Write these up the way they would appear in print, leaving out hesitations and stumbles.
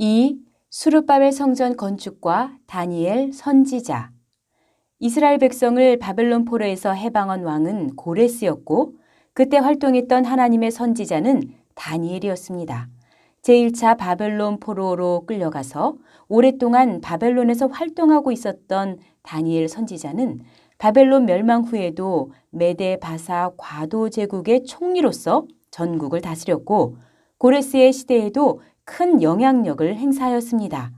2. 수르바벨 성전 건축과 다니엘 선지자. 이스라엘 백성을 바벨론 포로에서 해방한 왕은 고레스였고 그때 활동했던 하나님의 선지자는 다니엘이었습니다. 제1차 바벨론 포로로 끌려가서 오랫동안 바벨론에서 활동하고 있었던 다니엘 선지자는 바벨론 멸망 후에도 메데 바사 과도 제국의 총리로서 전국을 다스렸고 고레스의 시대에도 큰 영향력을 행사하였습니다.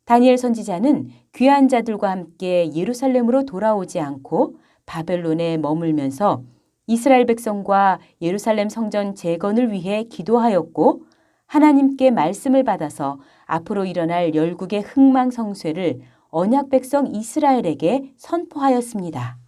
다니엘 선지자는 귀한 자들과 함께 예루살렘으로 돌아오지 않고 바벨론에 머물면서 이스라엘 백성과 예루살렘 성전 재건을 위해 기도하였고 하나님께 말씀을 받아서 앞으로 일어날 열국의 흥망성쇠를 언약 백성 이스라엘에게 선포하였습니다.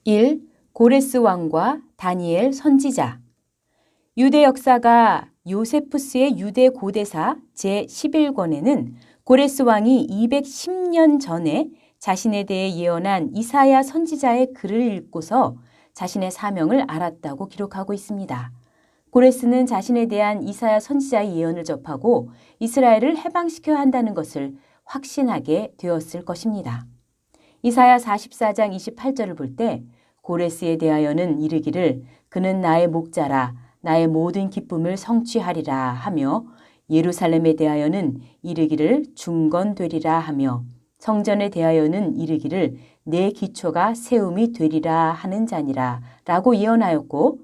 1. 고레스 왕과 다니엘 선지자. 유대 역사가 요세푸스의 유대 고대사 제11권에는 고레스 왕이 210년 전에 자신에 대해 예언한 이사야 선지자의 글을 읽고서 자신의 사명을 알았다고 기록하고 있습니다. 고레스는 자신에 대한 이사야 선지자의 예언을 접하고 이스라엘을 해방시켜야 한다는 것을 확신하게 되었을 것입니다. 이사야 44장 28절을 볼 때 고레스에 대하여는 이르기를 그는 나의 목자라 나의 모든 기쁨을 성취하리라 하며 예루살렘에 대하여는 이르기를 중건되리라 하며 성전에 대하여는 이르기를 내 기초가 세움이 되리라 하는 자니라 라고 예언하였고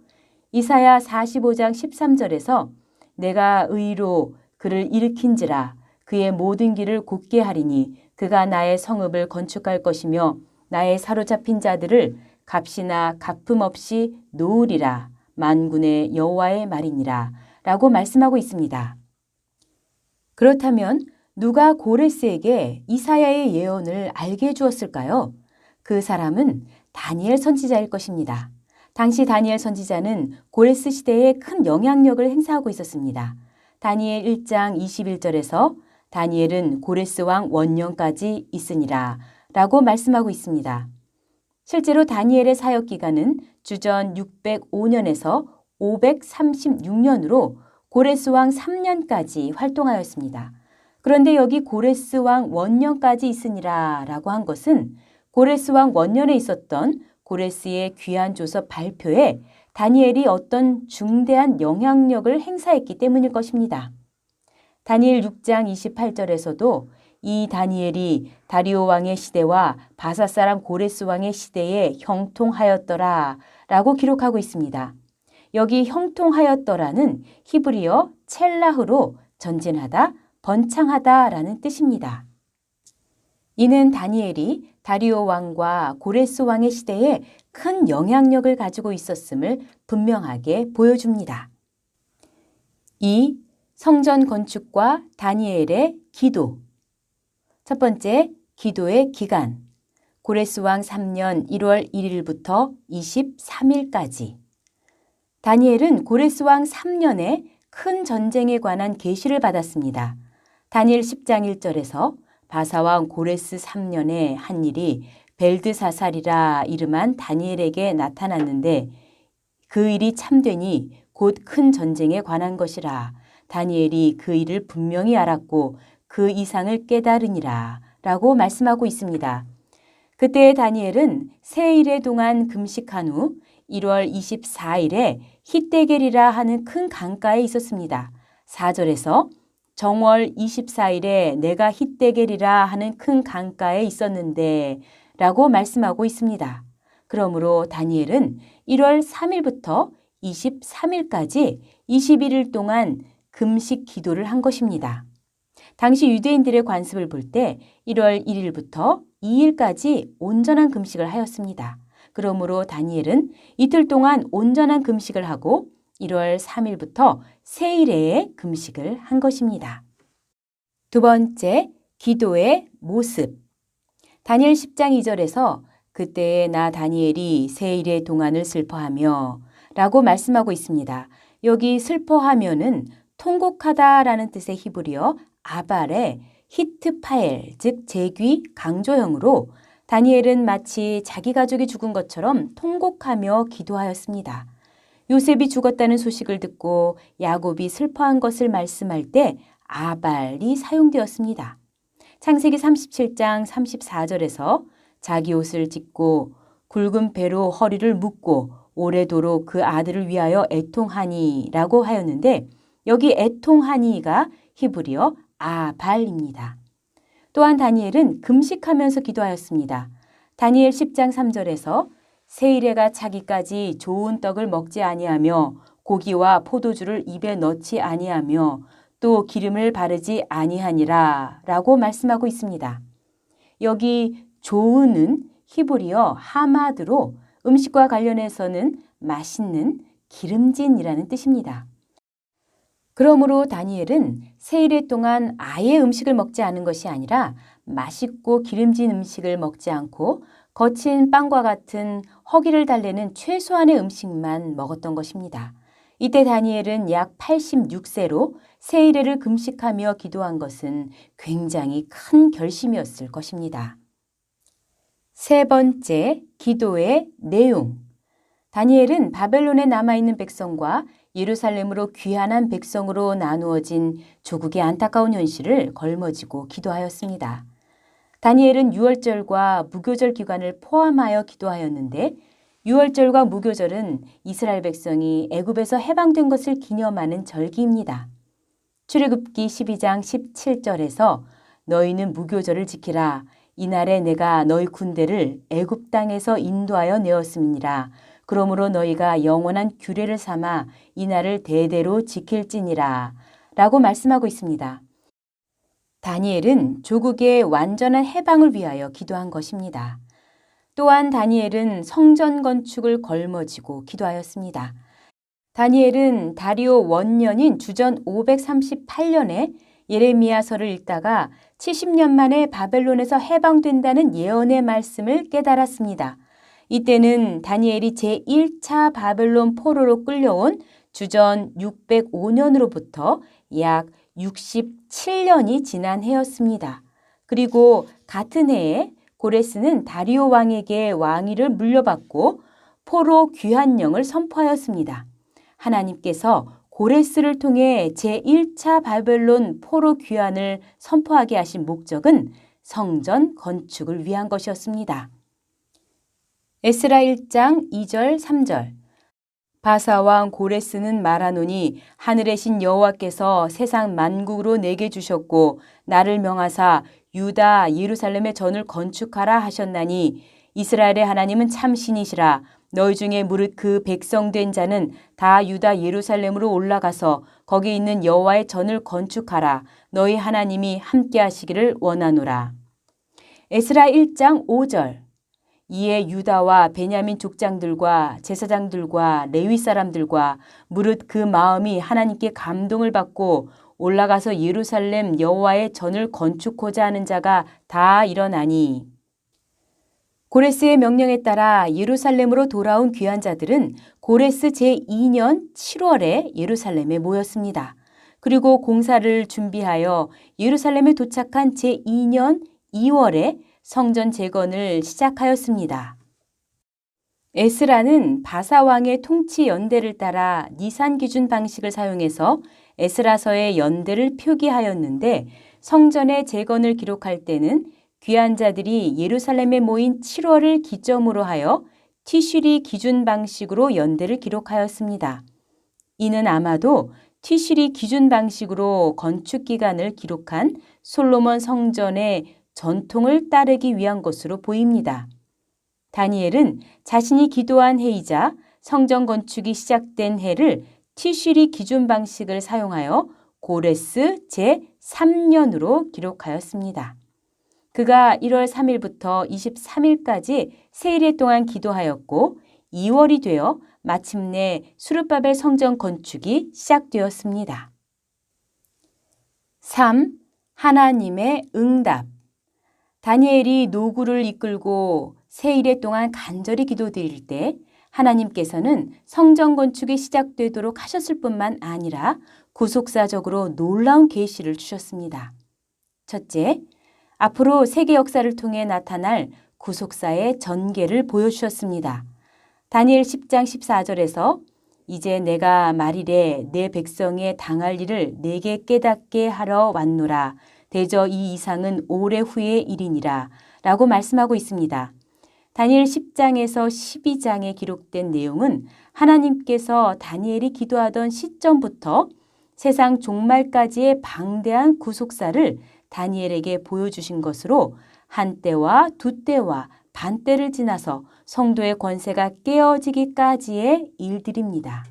이사야 45장 13절에서 내가 의로 그를 일으킨지라 그의 모든 길을 곧게 하리니 그가 나의 성읍을 건축할 것이며 나의 사로잡힌 자들을 값이나 갚음 없이 놓으리라 만군의 여호와의 말이니라 라고 말씀하고 있습니다. 그렇다면 누가 고레스에게 이사야의 예언을 알게 해주었을까요? 그 사람은 다니엘 선지자일 것입니다. 당시 다니엘 선지자는 고레스 시대에 큰 영향력을 행사하고 있었습니다. 다니엘 1장 21절에서 다니엘은 고레스 왕 원년까지 있으니라 라고 말씀하고 있습니다. 실제로 다니엘의 사역 기간은 주전 605년에서 536년으로 고레스 왕 3년까지 활동하였습니다. 그런데 여기 고레스 왕 원년까지 있으니라 라고 한 것은 고레스 왕 원년에 있었던 고레스의 귀한 조서 발표에 다니엘이 어떤 중대한 영향력을 행사했기 때문일 것입니다. 다니엘 6장 28절에서도 이 다니엘이 다리오 왕의 시대와 바사 사람 고레스 왕의 시대에 형통하였더라 라고 기록하고 있습니다. 여기 형통하였더라는 히브리어 첼라흐로 전진하다, 번창하다 라는 뜻입니다. 이는 다니엘이 다리오 왕과 고레스 왕의 시대에 큰 영향력을 가지고 있었음을 분명하게 보여줍니다. 2. 성전 건축과 다니엘의 기도. 첫 번째, 기도의 기간. 고레스 왕 3년 1월 1일부터 23일까지. 다니엘은 고레스 왕 3년에 큰 전쟁에 관한 계시를 받았습니다. 다니엘 10장 1절에서 바사왕 고레스 3년에 한 일이 벨드사살이라 이름한 다니엘에게 나타났는데 그 일이 참되니 곧 큰 전쟁에 관한 것이라. 다니엘이 그 일을 분명히 알았고 그 이상을 깨달으니라 라고 말씀하고 있습니다. 그때 다니엘은 세 일의 동안 금식한 후 1월 24일에 히데겔이라 하는 큰 강가에 있었습니다. 4절에서 정월 24일에 내가 히데겔이라 하는 큰 강가에 있었는데 라고 말씀하고 있습니다. 그러므로 다니엘은 1월 3일부터 23일까지 21일 동안 금식 기도를 한 것입니다. 당시 유대인들의 관습을 볼 때 1월 1일부터 2일까지 온전한 금식을 하였습니다. 그러므로 다니엘은 이틀 동안 온전한 금식을 하고 1월 3일부터 세일에 금식을 한 것입니다. 두 번째, 기도의 모습. 다니엘 10장 2절에서 그때에 나 다니엘이 세일의 동안을 슬퍼하며 라고 말씀하고 있습니다. 여기 슬퍼하면은 통곡하다라는 뜻의 히브리어 아발의 히트파엘, 즉 제귀 강조형으로 다니엘은 마치 자기 가족이 죽은 것처럼 통곡하며 기도하였습니다. 요셉이 죽었다는 소식을 듣고 야곱이 슬퍼한 것을 말씀할 때 아발이 사용되었습니다. 창세기 37장 34절에서 자기 옷을 찢고 굵은 배로 허리를 묶고 오래도록 그 아들을 위하여 애통하니라고 하였는데 여기 애통하니가 히브리어 아발입니다. 또한 다니엘은 금식하면서 기도하였습니다. 다니엘 10장 3절에서 세일해가 차기까지 좋은 떡을 먹지 아니하며 고기와 포도주를 입에 넣지 아니하며 또 기름을 바르지 아니하니라 라고 말씀하고 있습니다. 여기 좋은은 히브리어 하마드로 음식과 관련해서는 맛있는, 기름진이라는 뜻입니다. 그러므로 다니엘은 세일의 동안 아예 음식을 먹지 않은 것이 아니라 맛있고 기름진 음식을 먹지 않고 거친 빵과 같은 허기를 달래는 최소한의 음식만 먹었던 것입니다. 이때 다니엘은 약 86세로 세일해를 금식하며 기도한 것은 굉장히 큰 결심이었을 것입니다. 세 번째, 기도의 내용. 다니엘은 바벨론에 남아있는 백성과 예루살렘으로 귀환한 백성으로 나누어진 조국의 안타까운 현실을 걸머지고 기도하였습니다. 다니엘은 유월절과 무교절 기간을 포함하여 기도하였는데 유월절과 무교절은 이스라엘 백성이 애굽에서 해방된 것을 기념하는 절기입니다. 출애굽기 12장 17절에서 너희는 무교절을 지키라. 이날에 내가 너희 군대를 애굽 땅에서 인도하여 내었음이니라. 그러므로 너희가 영원한 규례를 삼아 이날을 대대로 지킬지니라 라고 말씀하고 있습니다. 다니엘은 조국의 완전한 해방을 위하여 기도한 것입니다. 또한 다니엘은 성전 건축을 걸머지고 기도하였습니다. 다니엘은 다리오 원년인 주전 538년에 예레미야서를 읽다가 70년 만에 바벨론에서 해방된다는 예언의 말씀을 깨달았습니다. 이때는 다니엘이 제1차 바벨론 포로로 끌려온 주전 605년으로부터 약 67년이 지난 해였습니다. 그리고 같은 해에 고레스는 다리오 왕에게 왕위를 물려받고 포로 귀환령을 선포하였습니다. 하나님께서 고레스를 통해 제1차 바벨론 포로 귀환을 선포하게 하신 목적은 성전 건축을 위한 것이었습니다. 에스라 1장 2절 3절 바사왕 고레스는 말하노니 하늘의 신 여호와께서 세상 만국으로 내게 주셨고 나를 명하사 유다 예루살렘의 전을 건축하라 하셨나니 이스라엘의 하나님은 참 신이시라. 너희 중에 무릇 그 백성된 자는 다 유다 예루살렘으로 올라가서 거기 있는 여호와의 전을 건축하라. 너희 하나님이 함께 하시기를 원하노라. 에스라 1장 5절 이에 유다와 베냐민 족장들과 제사장들과 레위 사람들과 무릇 그 마음이 하나님께 감동을 받고 올라가서 예루살렘 여호와의 전을 건축하고자 하는 자가 다 일어나니 고레스의 명령에 따라 예루살렘으로 돌아온 귀환자들은 고레스 제2년 7월에 예루살렘에 모였습니다. 그리고 공사를 준비하여 예루살렘에 도착한 제2년 2월에 성전 재건을 시작하였습니다. 에스라는 바사왕의 통치 연대를 따라 니산 기준 방식을 사용해서 에스라서의 연대를 표기하였는데 성전의 재건을 기록할 때는 귀환자들이 예루살렘에 모인 7월을 기점으로 하여 티슈리 기준 방식으로 연대를 기록하였습니다. 이는 아마도 티슈리 기준 방식으로 건축 기간을 기록한 솔로몬 성전의 전통을 따르기 위한 것으로 보입니다. 다니엘은 자신이 기도한 해이자 성전 건축이 시작된 해를 티슈리 기준 방식을 사용하여 고레스 제3년으로 기록하였습니다. 그가 1월 3일부터 23일까지 세일해 동안 기도하였고 2월이 되어 마침내 수르바벨 성전 건축이 시작되었습니다. 3. 하나님의 응답. 다니엘이 노구를 이끌고 세일해 동안 간절히 기도드릴 때 하나님께서는 성전 건축이 시작되도록 하셨을 뿐만 아니라 구속사적으로 놀라운 계시를 주셨습니다. 첫째, 앞으로 세계 역사를 통해 나타날 구속사의 전개를 보여주셨습니다. 다니엘 10장 14절에서 이제 내가 말이래 내 백성의 당할 일을 내게 깨닫게 하러 왔노라. 대저 이 이상은 오래 후의 일이니라. 라고 말씀하고 있습니다. 다니엘 10장에서 12장에 기록된 내용은 하나님께서 다니엘이 기도하던 시점부터 세상 종말까지의 방대한 구속사를 다니엘에게 보여주신 것으로 한때와 두때와 반때를 지나서 성도의 권세가 깨어지기까지의 일들입니다.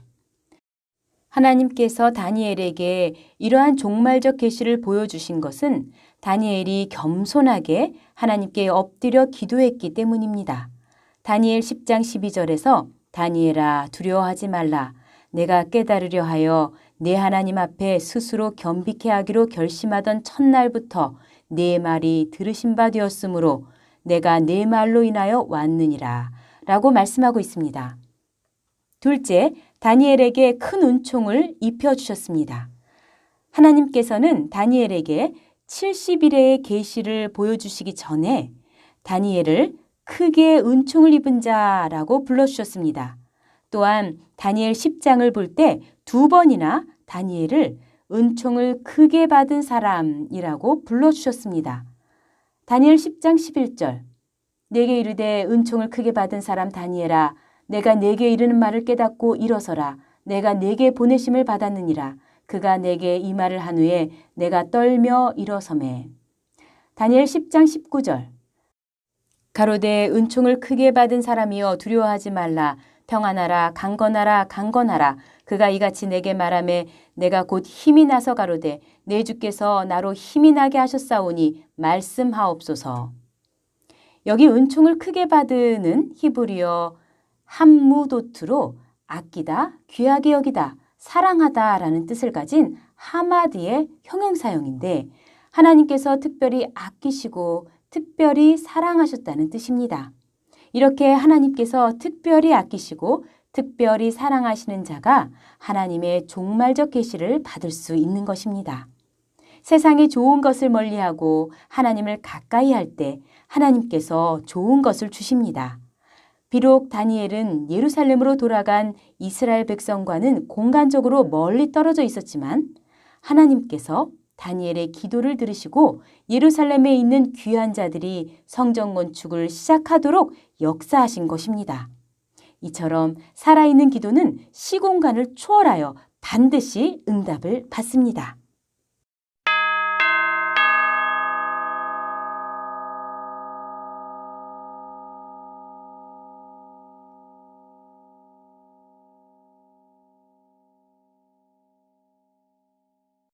하나님께서 다니엘에게 이러한 종말적 계시를 보여주신 것은 다니엘이 겸손하게 하나님께 엎드려 기도했기 때문입니다. 다니엘 10장 12절에서 다니엘아 두려워하지 말라. 내가 깨달으려 하여 내 하나님 앞에 스스로 겸비케 하기로 결심하던 첫날부터 내 말이 들으신 바 되었으므로 내가 내 말로 인하여 왔느니라 라고 말씀하고 있습니다. 둘째, 다니엘에게 큰 은총을 입혀주셨습니다. 하나님께서는 다니엘에게 70일의 계시를 보여주시기 전에 다니엘을 크게 은총을 입은 자라고 불러주셨습니다. 또한 다니엘 10장을 볼 때 2번이나 다니엘을 은총을 크게 받은 사람이라고 불러주셨습니다. 다니엘 10장 11절 내게 이르되 은총을 크게 받은 사람 다니엘아 내가 내게 이르는 말을 깨닫고 일어서라. 내가 내게 보내심을 받았느니라. 그가 내게 이 말을 한 후에 내가 떨며 일어서매. 다니엘 10장 19절 가로되 은총을 크게 받은 사람이여 두려워하지 말라. 평안하라 강건하라 강건하라. 그가 이같이 내게 말하매 내가 곧 힘이 나서 가로되 내 주께서 나로 힘이 나게 하셨사오니 말씀하옵소서. 여기 은총을 크게 받으는 히브리어 함무도트로 아끼다, 귀하게 여기다, 사랑하다 라는 뜻을 가진 하마드의 형용사형인데 하나님께서 특별히 아끼시고 특별히 사랑하셨다는 뜻입니다. 이렇게 하나님께서 특별히 아끼시고 특별히 사랑하시는 자가 하나님의 종말적 계시를 받을 수 있는 것입니다. 세상의 좋은 것을 멀리하고 하나님을 가까이 할 때 하나님께서 좋은 것을 주십니다. 비록 다니엘은 예루살렘으로 돌아간 이스라엘 백성과는 공간적으로 멀리 떨어져 있었지만 하나님께서 다니엘의 기도를 들으시고 예루살렘에 있는 귀한 자들이 성전 건축을 시작하도록 역사하신 것입니다. 이처럼 살아있는 기도는 시공간을 초월하여 반드시 응답을 받습니다.